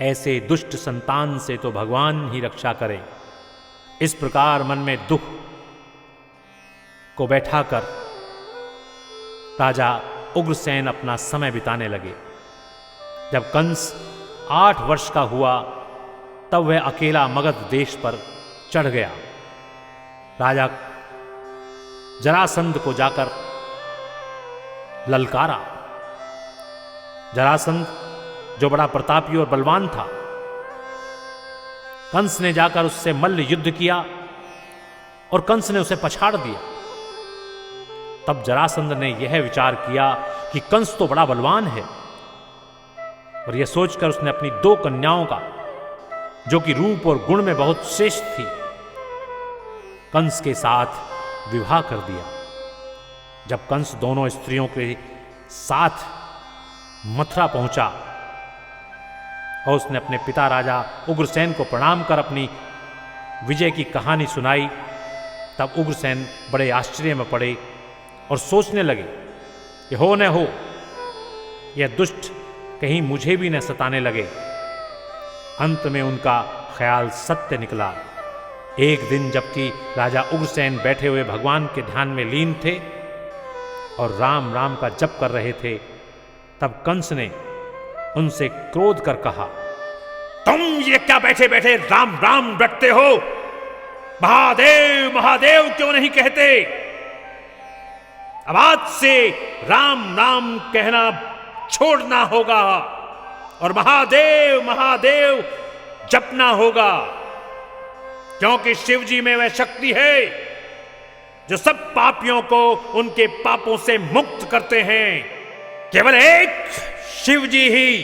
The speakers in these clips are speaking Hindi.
ऐसे दुष्ट संतान से तो भगवान ही रक्षा करे। इस प्रकार मन में दुख को बैठाकर राजा उग्रसेन अपना समय बिताने लगे। जब कंस 8 वर्ष का हुआ तब वह अकेला मगध देश पर चढ़ गया। राजा जरासंध को जाकर ललकारा। जरासंध जो बड़ा प्रतापी और बलवान था, कंस ने जाकर उससे मल्ल युद्ध किया और कंस ने उसे पछाड़ दिया। तब जरासंध ने यह विचार किया कि कंस तो बड़ा बलवान है, और यह सोचकर उसने अपनी 2 कन्याओं का, जो कि रूप और गुण में बहुत श्रेष्ठ थी, कंस के साथ विवाह कर दिया। जब कंस दोनों स्त्रियों के साथ मथुरा पहुंचा और उसने अपने पिता राजा उग्रसेन को प्रणाम कर अपनी विजय की कहानी सुनाई, तब उग्रसेन बड़े आश्चर्य में पड़े और सोचने लगे कि हो न हो यह दुष्ट कहीं मुझे भी न सताने लगे। अंत में उनका ख्याल सत्य निकला। एक दिन जबकि राजा उग्रसेन बैठे हुए भगवान के ध्यान में लीन थे और राम राम का जप कर रहे थे, तब कंस ने उनसे क्रोध कर कहा, तुम ये क्या बैठे बैठे राम राम रटते हो? महादेव महादेव क्यों नहीं कहते? अब आज से राम राम कहना छोड़ना होगा और महादेव महादेव जपना होगा, क्योंकि शिव जी में वह शक्ति है जो सब पापियों को उनके पापों से मुक्त करते हैं। केवल एक शिव जी ही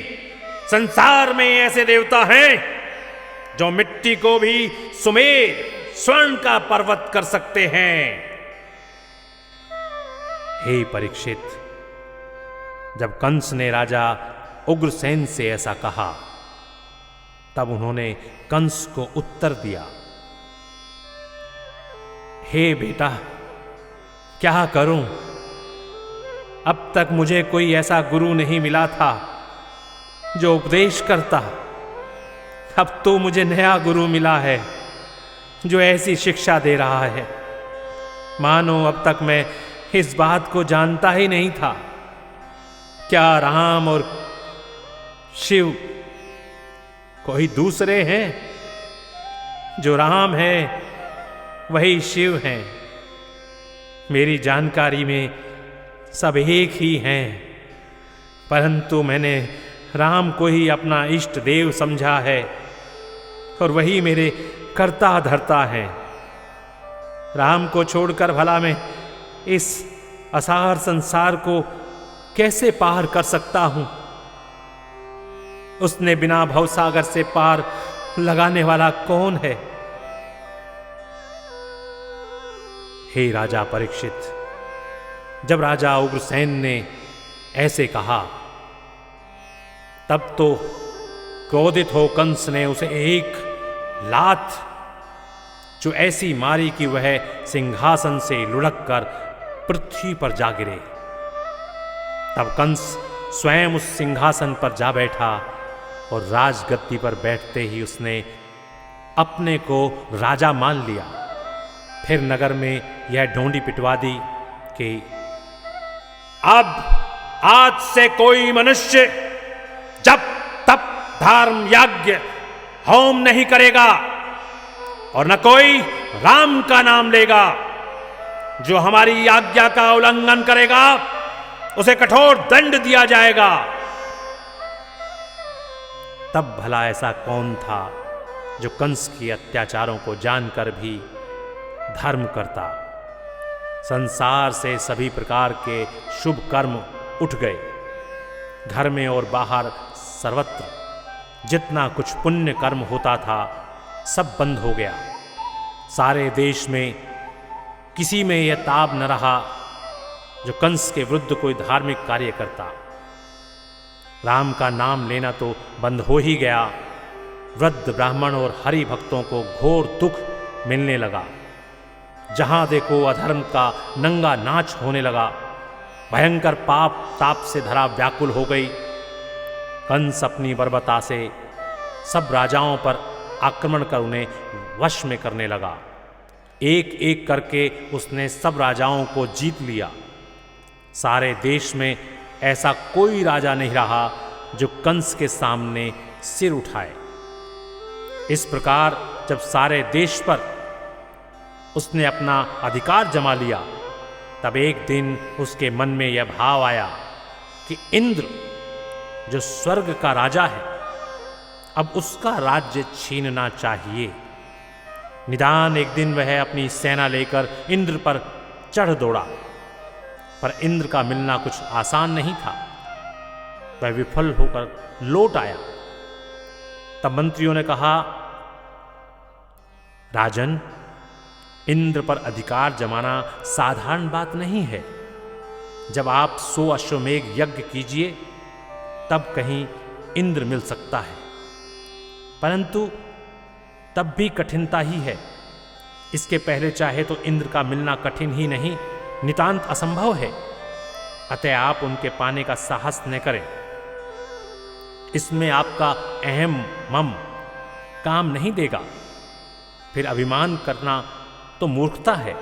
संसार में ऐसे देवता हैं जो मिट्टी को भी सुमेर स्वर्ण का पर्वत कर सकते हैं। हे परीक्षित, जब कंस ने राजा उग्रसेन से ऐसा कहा, तब उन्होंने कंस को उत्तर दिया, हे बेटा, क्या करूं? अब तक मुझे कोई ऐसा गुरु नहीं मिला था जो उपदेश करता। अब तो मुझे नया गुरु मिला है जो ऐसी शिक्षा दे रहा है। मानो अब तक मैं इस बात को जानता ही नहीं था। क्या राम और शिव कोई दूसरे हैं? जो राम है वही शिव हैं। मेरी जानकारी में सब एक ही हैं, परंतु मैंने राम को ही अपना इष्ट देव समझा है और वही मेरे कर्ता धर्ता हैं। राम को छोड़कर भला मैं इस असार संसार को कैसे पार कर सकता हूं? उसने बिना भवसागर से पार लगाने वाला कौन है? हे राजा परीक्षित, जब राजा उग्रसेन ने ऐसे कहा, तब तो क्रोधित हो कंस ने उसे एक लात जो ऐसी मारी कि वह सिंहासन से लुढ़क कर पृथ्वी पर जा गिरे। तब कंस स्वयं उस सिंहासन पर जा बैठा और राजगद्दी पर बैठते ही उसने अपने को राजा मान लिया। फिर नगर में यह ढोंडी पिटवा दी कि अब आज से कोई मनुष्य जब तप धर्म यज्ञ होम नहीं करेगा और न कोई राम का नाम लेगा। जो हमारी आज्ञा का उल्लंघन करेगा उसे कठोर दंड दिया जाएगा। तब भला ऐसा कौन था जो कंस के अत्याचारों को जानकर भी धर्म करता। संसार से सभी प्रकार के शुभ कर्म उठ गए। घर में और बाहर सर्वत्र जितना कुछ पुण्य कर्म होता था सब बंद हो गया। सारे देश में किसी में यह ताब न रहा जो कंस के विरुद्ध कोई धार्मिक कार्य करता। राम का नाम लेना तो बंद हो ही गया। वृद्ध ब्राह्मण और हरि भक्तों को घोर दुख मिलने लगा। जहां देखो अधर्म का नंगा नाच होने लगा। भयंकर पाप ताप से धरा व्याकुल हो गई। कंस अपनी बर्बरता से सब राजाओं पर आक्रमण कर उन्हें वश में करने लगा। एक एक करके उसने सब राजाओं को जीत लिया। सारे देश में ऐसा कोई राजा नहीं रहा जो कंस के सामने सिर उठाए। इस प्रकार जब सारे देश पर उसने अपना अधिकार जमा लिया, तब एक दिन उसके मन में यह भाव आया कि इंद्र जो स्वर्ग का राजा है, अब उसका राज्य छीनना चाहिए। निदान एक दिन वह अपनी सेना लेकर इंद्र पर चढ़ दौड़ा, पर इंद्र का मिलना कुछ आसान नहीं था। वह विफल होकर लौट आया। तब मंत्रियों ने कहा, राजन, इंद्र पर अधिकार जमाना साधारण बात नहीं है। जब आप 100 अश्वमेघ यज्ञ कीजिए तब कहीं इंद्र मिल सकता है, परंतु तब भी कठिनता ही है। इसके पहले चाहे तो इंद्र का मिलना कठिन ही नहीं, नितांत असंभव है। अतः आप उनके पाने का साहस न करें। इसमें आपका अहम मम काम नहीं देगा। फिर अभिमान करना तो मूर्खता है।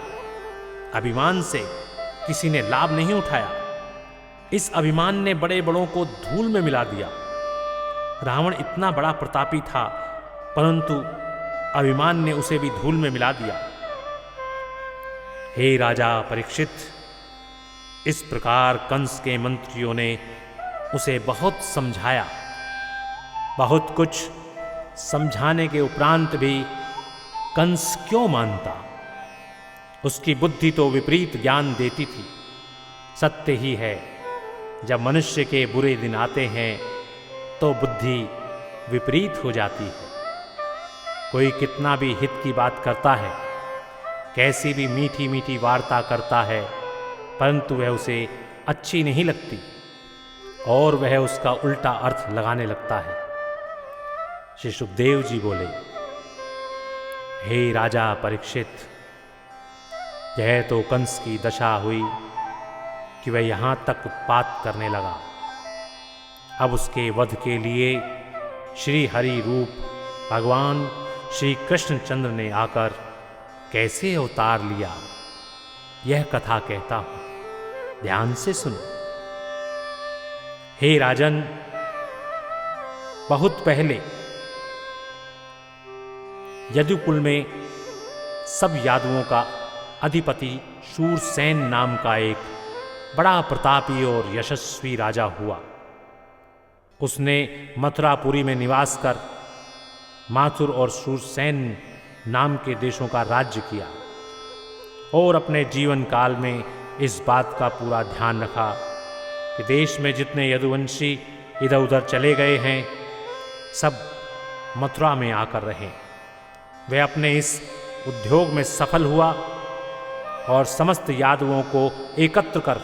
अभिमान से किसी ने लाभ नहीं उठाया। इस अभिमान ने बड़े बड़ों को धूल में मिला दिया। रावण इतना बड़ा प्रतापी था, परंतु अभिमान ने उसे भी धूल में मिला दिया। हे राजा परीक्षित, इस प्रकार कंस के मंत्रियों ने उसे बहुत समझाया। बहुत कुछ समझाने के उपरांत भी कंस क्यों मानता? उसकी बुद्धि तो विपरीत ज्ञान देती थी। सत्य ही है, जब मनुष्य के बुरे दिन आते हैं तो बुद्धि विपरीत हो जाती है। कोई कितना भी हित की बात करता है, कैसी भी मीठी मीठी वार्ता करता है, परंतु वह उसे अच्छी नहीं लगती और वह उसका उल्टा अर्थ लगाने लगता है। श्री सुखदेव जी बोले, हे राजा परीक्षित, यह तो कंस की दशा हुई कि वह यहां तक उत्पात करने लगा। अब उसके वध के लिए श्री हरि रूप भगवान श्री कृष्णचंद्र ने आकर कैसे अवतार लिया, यह कथा कहता हूं, ध्यान से सुनो। हे राजन, बहुत पहले यदुकुल में सब यादवों का अधिपति शूरसेन नाम का एक बड़ा प्रतापी और यशस्वी राजा हुआ। उसने मथुरापुरी में निवास कर माथुर और शूरसेन नाम के देशों का राज्य किया और अपने जीवन काल में इस बात का पूरा ध्यान रखा कि देश में जितने यदुवंशी इधर उधर चले गए हैं, सब मथुरा में आकर रहें। वह अपने इस उद्योग में सफल हुआ और समस्त यादवों को एकत्र कर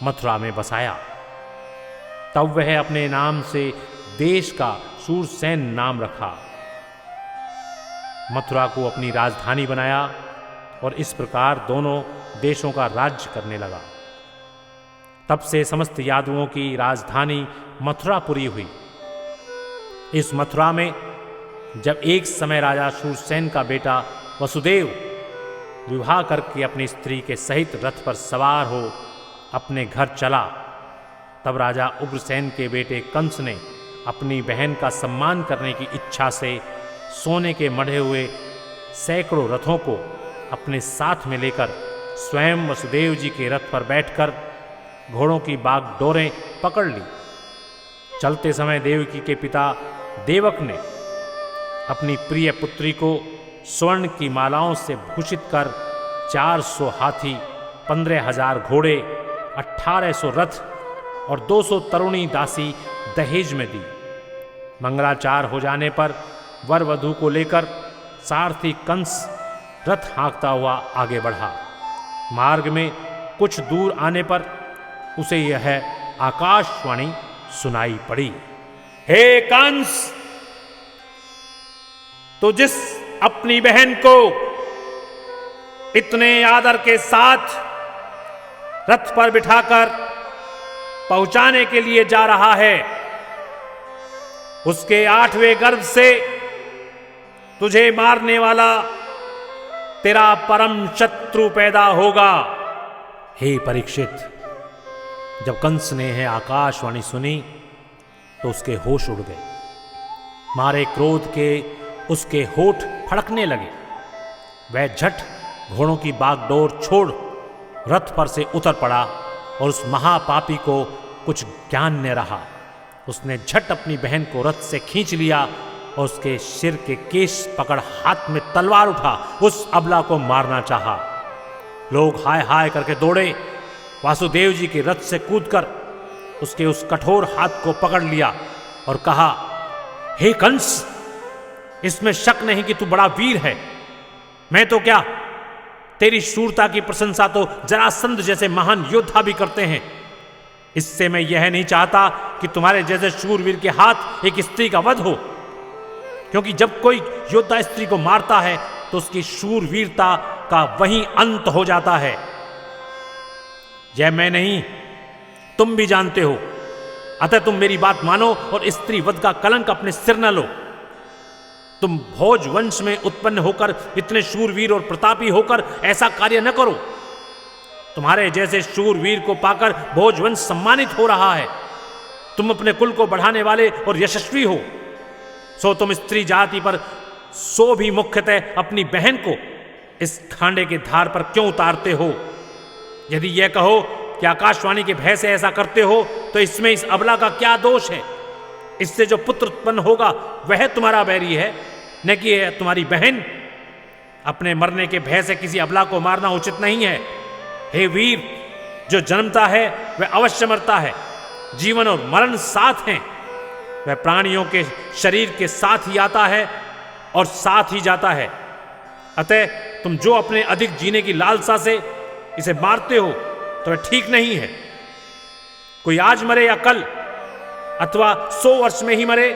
मथुरा में बसाया। तब वह अपने नाम से देश का शूरसेन नाम रखा, मथुरा को अपनी राजधानी बनाया और इस प्रकार दोनों देशों का राज्य करने लगा। तब से समस्त यादवों की राजधानी मथुरापुरी हुई। इस मथुरा में जब एक समय राजा शूरसेन का बेटा वसुदेव विवाह करके अपनी स्त्री के सहित रथ पर सवार हो अपने घर चला, तब राजा उग्रसेन के बेटे कंस ने अपनी बहन का सम्मान करने की इच्छा से सोने के मढ़े हुए सैकड़ों रथों को अपने साथ में लेकर स्वयं वसुदेव जी के रथ पर बैठकर घोड़ों की बागडोरें पकड़ ली। चलते समय देवकी के पिता देवक ने अपनी प्रिय पुत्री को स्वर्ण की मालाओं से भूषित कर 400 हाथी, 15,000 घोड़े, 1800 रथ और 200 तरुणी दासी दहेज में दी। मंगलाचार हो जाने पर वर वधू को लेकर सारथी कंस रथ हाँकता हुआ आगे बढ़ा। मार्ग में कुछ दूर आने पर उसे यह आकाशवाणी सुनाई पड़ी, हे कंस, तो जिस अपनी बहन को इतने आदर के साथ रथ पर बिठाकर पहुंचाने के लिए जा रहा है, उसके 8वें गर्भ से तुझे मारने वाला तेरा परम शत्रु पैदा होगा। हे परीक्षित, जब कंस ने यह आकाशवाणी सुनी तो उसके होश उड़ गए। मारे क्रोध के उसके होठ फड़कने लगे। वह झट घोड़ों की बागडोर छोड़ रथ पर से उतर पड़ा और उस महापापी को कुछ ज्ञान न रहा। उसने झट अपनी बहन को रथ से खींच लिया और उसके सिर के केश पकड़ हाथ में तलवार उठा उस अबला को मारना चाहा। लोग हाय हाय करके दौड़े। वासुदेव जी के रथ से कूदकर उसके उस कठोर हाथ को पकड़ लिया और कहा, हे कंस, इसमें शक नहीं कि तू बड़ा वीर है। मैं तो क्या, तेरी शूरता की प्रशंसा तो जरासंध जैसे महान योद्धा भी करते हैं। इससे मैं यह नहीं चाहता कि तुम्हारे जैसे शूरवीर के हाथ एक स्त्री का वध हो, क्योंकि जब कोई योद्धा स्त्री को मारता है तो उसकी शूरवीरता का वहीं अंत हो जाता है। यह मैं नहीं, तुम भी जानते हो। अतः तुम मेरी बात मानो और स्त्री वध का कलंक अपने सिर न लो। तुम भोज वंश में उत्पन्न होकर इतने शूरवीर और प्रतापी होकर ऐसा कार्य न करो। तुम्हारे जैसे शूरवीर को पाकर भोज वंश सम्मानित हो रहा है। तुम अपने कुल को बढ़ाने वाले और यशस्वी हो, सो तुम स्त्री जाति पर सो भी मुख्यतः अपनी बहन को इस खांडे के धार पर क्यों उतारते हो? यदि यह कहो कि आकाशवाणी के भय से ऐसा करते हो तो इसमें इस अबला का क्या दोष है? इससे जो पुत्र उत्पन्न होगा वह तुम्हारा बैरी है, न कि तुम्हारी बहन। अपने मरने के भय से किसी अबला को मारना उचित नहीं है। हे वीर, जो जन्मता है वह अवश्य मरता है। जीवन और मरण साथ हैं। वह प्राणियों के शरीर के साथ ही आता है और साथ ही जाता है। अतः तुम जो अपने अधिक जीने की लालसा से इसे मारते हो तो वह ठीक नहीं है। कोई आज मरे या कल अथवा 100 वर्ष में ही मरे,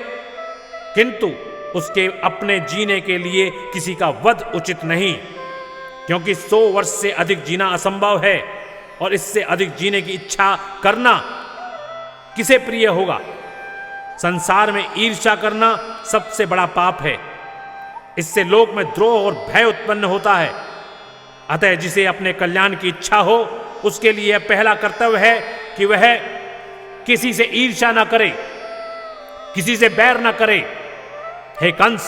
किंतु उसके अपने जीने के लिए किसी का वध उचित नहीं, क्योंकि 100 वर्ष से अधिक जीना असंभव है और इससे अधिक जीने की इच्छा करना किसे प्रिय होगा? संसार में ईर्ष्या करना सबसे बड़ा पाप है। इससे लोक में द्रोह और भय उत्पन्न होता है। अतः जिसे अपने कल्याण की इच्छा हो उसके लिए यह पहला कर्तव्य है कि वह किसी से ईर्ष्या न करे, किसी से बैर न करे। हे कंस,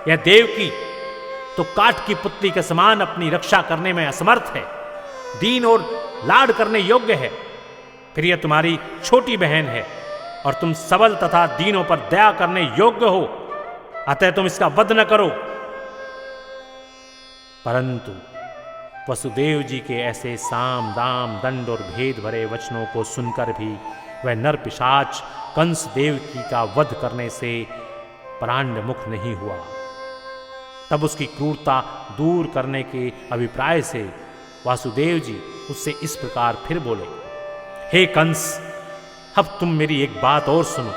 यह देव की तो काठ की पुतली के समान अपनी रक्षा करने में असमर्थ है, दीन और लाड करने योग्य है। फिर यह तुम्हारी छोटी बहन है और तुम सबल तथा दीनों पर दया करने योग्य हो, अतः तुम इसका वध न करो। परंतु वसुदेव जी के ऐसे साम दाम दंड और भेद भरे वचनों को सुनकर भी वह नर पिशाच कंस देवकी का वध करने से प्राणमुख नहीं हुआ। तब उसकी क्रूरता दूर करने के अभिप्राय से वासुदेव जी उससे इस प्रकार फिर बोले, हे कंस, अब तुम मेरी एक बात और सुनो।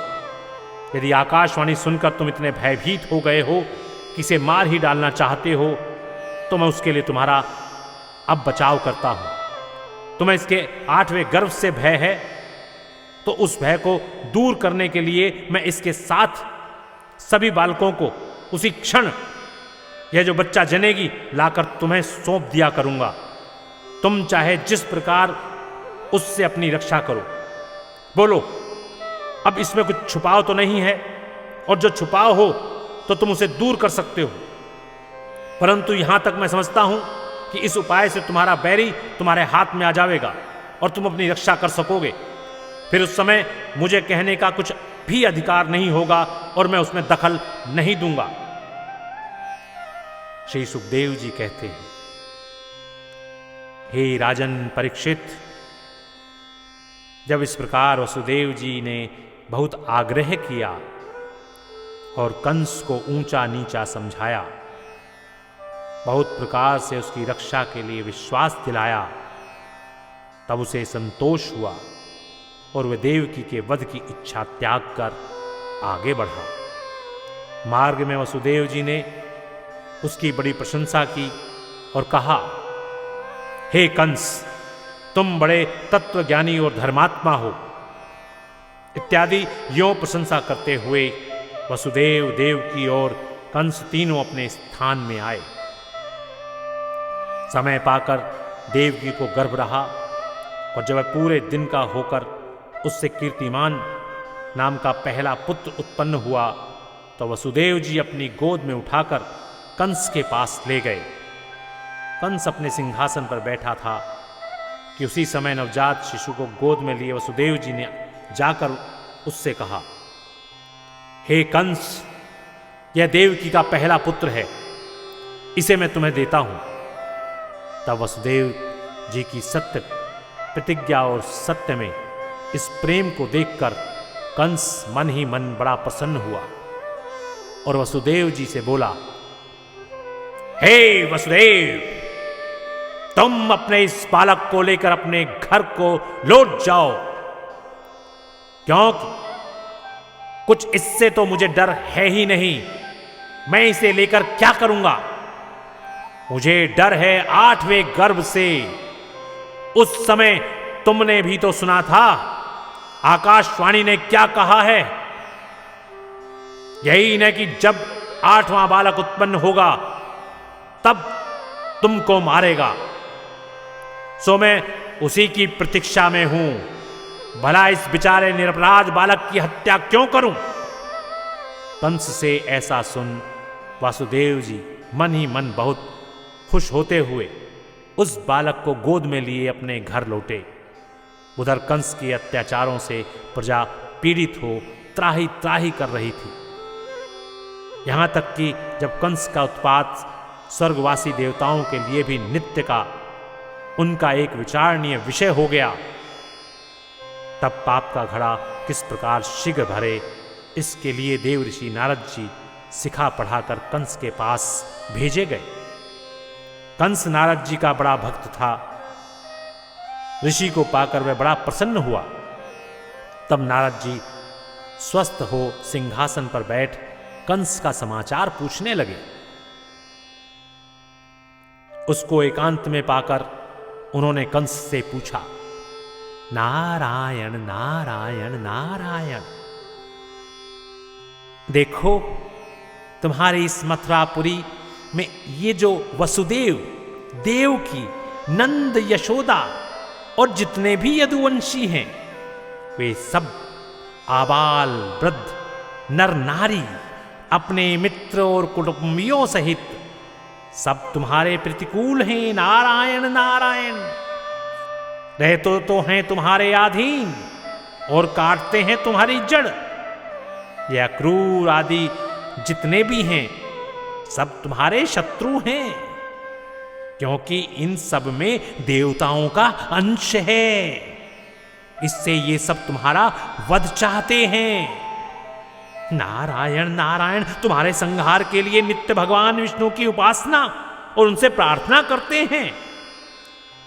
यदि आकाशवाणी सुनकर तुम इतने भयभीत हो गए हो कि इसे मार ही डालना चाहते हो, तो मैं उसके लिए तुम्हारा अब बचाव करता हूं। तुम्हें इसके 8वें गर्भ से भय है, तो उस भय को दूर करने के लिए मैं इसके साथ सभी बालकों को उसी क्षण यह जो बच्चा जनेगी लाकर तुम्हें सौंप दिया करूंगा। तुम चाहे जिस प्रकार उससे अपनी रक्षा करो। बोलो, अब इसमें कुछ छुपाव तो नहीं है, और जो छुपाव हो तो तुम उसे दूर कर सकते हो। परंतु यहां तक मैं समझता हूं कि इस उपाय से तुम्हारा बैरी तुम्हारे हाथ में आ जाएगा और तुम अपनी रक्षा कर सकोगे। फिर उस समय मुझे कहने का कुछ भी अधिकार नहीं होगा और मैं उसमें दखल नहीं दूंगा। श्री सुखदेव जी कहते हैं, हे राजन परीक्षित, जब इस प्रकार वसुदेव जी ने बहुत आग्रह किया और कंस को ऊंचा नीचा समझाया, बहुत प्रकार से उसकी रक्षा के लिए विश्वास दिलाया, तब उसे संतोष हुआ और वह देवकी के वध की इच्छा त्याग कर आगे बढ़ा। मार्ग में वसुदेव जी ने उसकी बड़ी प्रशंसा की और कहा, हे कंस, तुम बड़े तत्वज्ञानी और धर्मात्मा हो, इत्यादि यों प्रशंसा करते हुए वसुदेव, देवकी और कंस तीनों अपने स्थान में आए। समय पाकर देवकी को गर्भ रहा और जब वह पूरे दिन का होकर उससे कीर्तिमान नाम का पहला पुत्र उत्पन्न हुआ तो वसुदेव जी अपनी गोद में उठाकर कंस के पास ले गए। कंस अपने सिंहासन पर बैठा था कि उसी समय नवजात शिशु को गोद में लिए वसुदेव जी ने जाकर उससे कहा, हे कंस, यह देवकी का पहला पुत्र है, इसे मैं तुम्हें देता हूं। तब वसुदेव जी की सत्य प्रतिज्ञा और सत्य में इस प्रेम को देखकर कंस मन ही मन बड़ा प्रसन्न हुआ और वसुदेव जी से बोला, हे वसुदेव, तुम अपने इस बालक को लेकर अपने घर को लौट जाओ, क्योंकि कुछ इससे तो मुझे डर है ही नहीं। मैं इसे लेकर क्या करूंगा? मुझे डर है 8वें गर्भ से। उस समय तुमने भी तो सुना था आकाशवाणी ने क्या कहा है, यही न कि जब 8वां बालक उत्पन्न होगा तब तुमको मारेगा। सो मैं उसी की प्रतीक्षा में हूं। भला इस बेचारे निरपराध बालक की हत्या क्यों करूं? कंस से ऐसा सुन वासुदेव जी मन ही मन बहुत खुश होते हुए उस बालक को गोद में लिए अपने घर लौटे। उधर कंस के अत्याचारों से प्रजा पीड़ित हो त्राही त्राही कर रही थी। यहां तक कि जब कंस का उत्पात स्वर्गवासी देवताओं के लिए भी नित्य का उनका एक विचारणीय विषय हो गया, तब पाप का घड़ा किस प्रकार शीघ्र भरे, इसके लिए देव ऋषि नारद जी सिखा पढ़ाकर कंस के पास भेजे गए। कंस नारद जी का बड़ा भक्त था। ऋषि को पाकर वह बड़ा प्रसन्न हुआ। तब नारद जी स्वस्थ हो सिंहासन पर बैठ कंस का समाचार पूछने लगे। उसको एकांत में पाकर उन्होंने कंस से पूछा, नारायण नारायण नारायण, देखो तुम्हारी इस मथुरापुरी में ये जो वसुदेव, देवकी, नंद, यशोदा और जितने भी यदुवंशी हैं, वे सब आबाल वृद्ध नर नारी अपने मित्र और कुटुंबियों सहित सब तुम्हारे प्रतिकूल हैं। नारायण नारायण, रहते तो हैं तुम्हारे अधीन और काटते हैं तुम्हारी जड़। यह क्रूर आदि जितने भी हैं सब तुम्हारे शत्रु हैं, क्योंकि इन सब में देवताओं का अंश है। इससे ये सब तुम्हारा वध चाहते हैं। नारायण नारायण, तुम्हारे संहार के लिए नित्य भगवान विष्णु की उपासना और उनसे प्रार्थना करते हैं।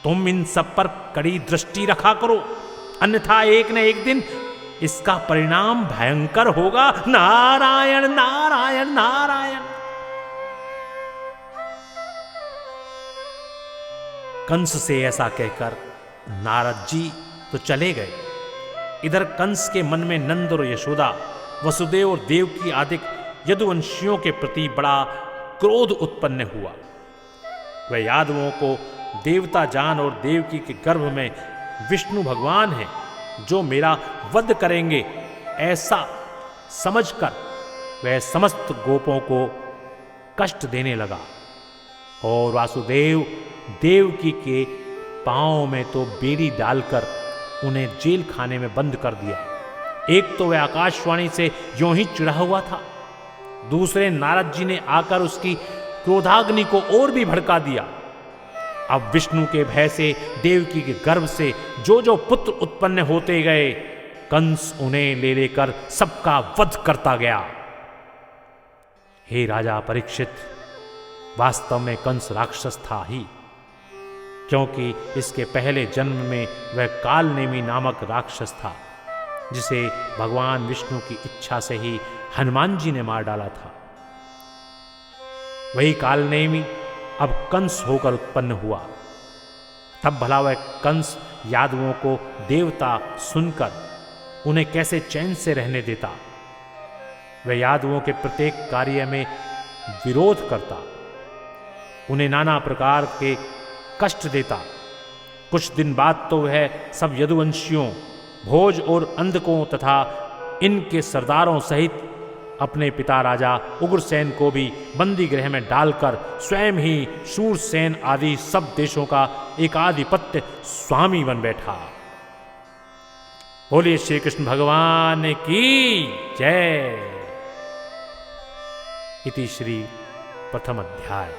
तुम इन सब पर कड़ी दृष्टि रखा करो, अन्यथा एक न एक दिन इसका परिणाम भयंकर होगा। नारायण नारायण नारायण। कंस से ऐसा कहकर नारद जी तो चले गए। इधर कंस के मन में नंद और यशोदा, वसुदेव और देवकी आदि यदुवंशियों के प्रति बड़ा क्रोध उत्पन्न हुआ। वह यादवों को देवता जान और देवकी के गर्भ में विष्णु भगवान हैं जो मेरा वध करेंगे, ऐसा समझकर वह समस्त गोपों को कष्ट देने लगा और वासुदेव देवकी के पांव में तो बेड़ी डालकर उन्हें जेल खाने में बंद कर दिया। एक तो वह आकाशवाणी से यूं ही चिढ़ा हुआ था, दूसरे नारद जी ने आकर उसकी क्रोधाग्नि को और भी भड़का दिया। अब विष्णु के भय से देवकी के गर्भ से जो जो पुत्र उत्पन्न होते गए, कंस उन्हें ले लेकर सबका वध करता गया। हे राजा परीक्षित, वास्तव में कंस राक्षस था ही, क्योंकि इसके पहले जन्म में वह कालनेमी नामक राक्षस था, जिसे भगवान विष्णु की इच्छा से ही हनुमान जी ने मार डाला था। वही कालनेमी अब कंस होकर उत्पन्न हुआ। तब भला वह कंस यादवों को देवता सुनकर उन्हें कैसे चैन से रहने देता। वह यादवों के प्रत्येक कार्य में विरोध करता, उन्हें नाना प्रकार के कष्ट देता। कुछ दिन बाद तो वह सब यदुवंशियों, भोज और अंधकों तथा इनके सरदारों सहित अपने पिता राजा उग्रसेन को भी बंदी गृह में डालकर स्वयं ही शूरसेन आदि सब देशों का एकाधिपत्य स्वामी बन बैठा। बोलिए श्री कृष्ण भगवान की जय। इति श्री प्रथम अध्याय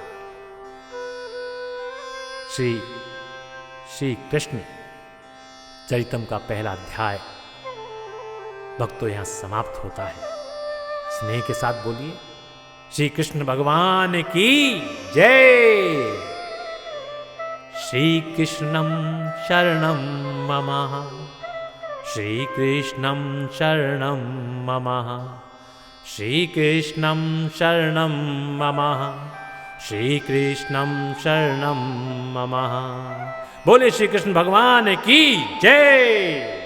श्री कृष्ण चरितम का पहला अध्याय भक्तों यहां समाप्त होता है। स्नेह के साथ बोलिए श्री कृष्ण भगवान की जय। श्री कृष्णं शरणं मम, श्री कृष्णं शरणं मम, श्री कृष्णं शरणं मम, श्री कृष्णं शरणं मम। बोले श्री कृष्ण भगवान की जय।